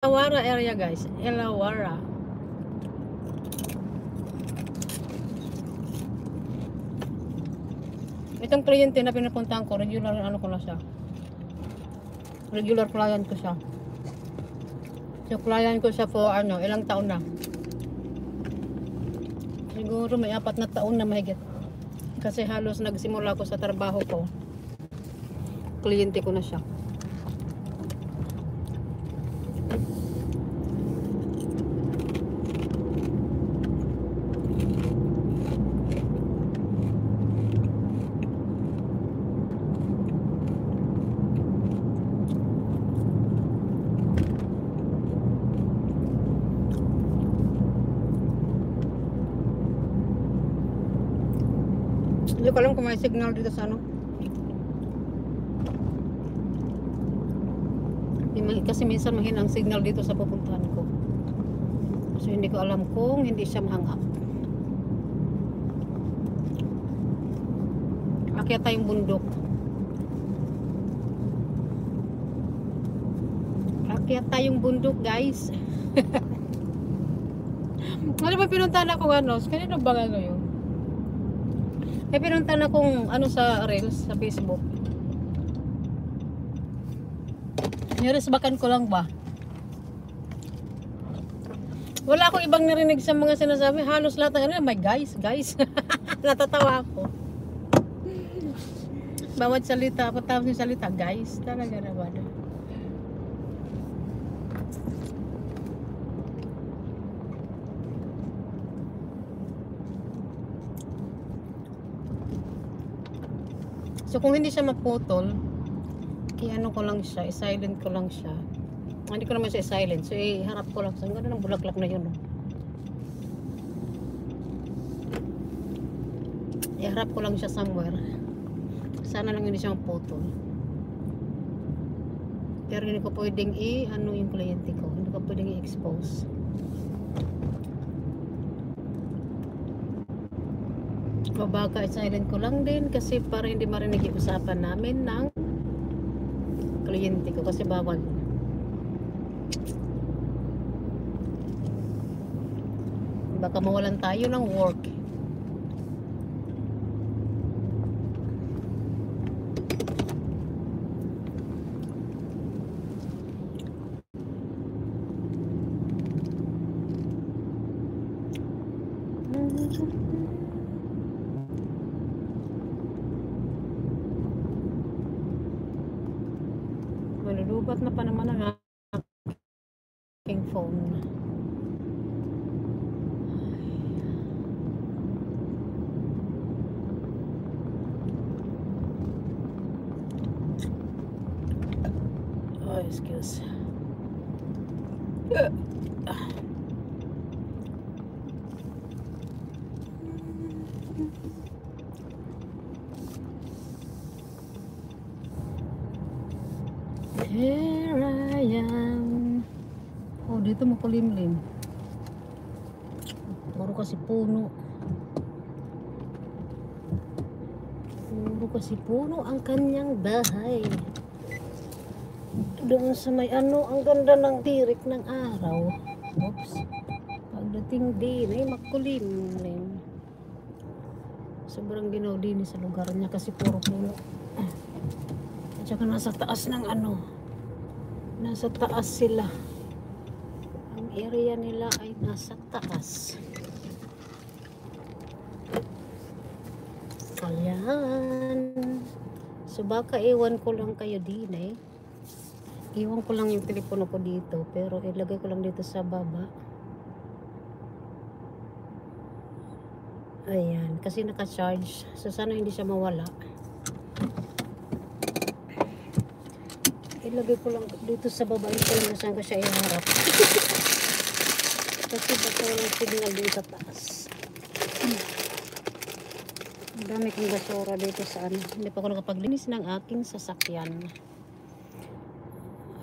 Elawara area guys, Elawara. Itong kliyente na pinupuntahan ko, regular ano ko na siya. Regular client ko siya. So client ko siya for ilang taon na. Siguro may 4 na taon na mahigit. Kasi halos nagsimula ko sa trabaho ko. Kliyente ko na siya. Hindi ko alam kung may signal dito sa ano. Kasi minsan mahina ang signal dito sa pupuntahan ko. So hindi ko alam kung hindi siya mahang up. Akyat tayong bundok. Akyat tayong bundok guys. Ano ba pinuntahan ako kanino ba yun? Pinuntahan akong sa Reels sa Facebook. Niresbakan ko lang ba? Wala akong ibang narinig sa mga sinasabi. Halos lahat ng may guys. Natatawa ako. Bawat salita, patapos yung salita, guys. Talaga naman. So kung hindi siya maputol, i-ano ko lang siya, i-silent ko lang siya. Hindi ko naman siya i-silent, so iharap ko lang. So ang ganda ng bulaklak na yun. Iharap ko lang siya somewhere. Sana lang hindi siya maputol. Pero hindi ko pwedeng yung kliyente ko. Hindi ko pwedeng i-expose. Baka i-silent ko lang din kasi para hindi marinig yung usapan namin ng kliyente ko kasi bawal. Baka mawalan tayo ng work. Malulubat na pa naman ang aking phone. Oh, excuse. Here I am. Oh, dito makulimlim. Puro kasi puno. Puro kasi puno ang kanyang bahay. Doon sa may ang ganda ng tirik ng araw. Oops. Pagdating din ay makulimlim. Sobrang ginaw din sa lugar niya kasi puro puno. At saka nasa taas ng nasa taas sila. Ang area nila ay nasa taas. Ayan. So baka iwan ko lang kayo din Iwan ko lang yung telepono ko dito. Pero ilagay ko lang dito sa baba. Ayan. Kasi naka-charge. So sana hindi siya mawala. Ilagay ko lang dito sa baba. Ito lang saan ko siya iharap. Kasi baka walang signal dito sa taas. Ang dami kong basura dito sa Hindi pa ako nakapaglinis ng aking sasakyan.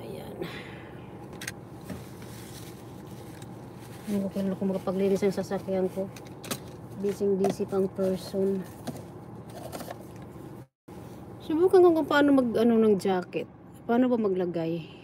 Ayan. Hindi ko kailan ako makapaglinis ng sasakyan ko. Busy pang person. Subukan ko kung paano ng jacket. Paano ba maglagay?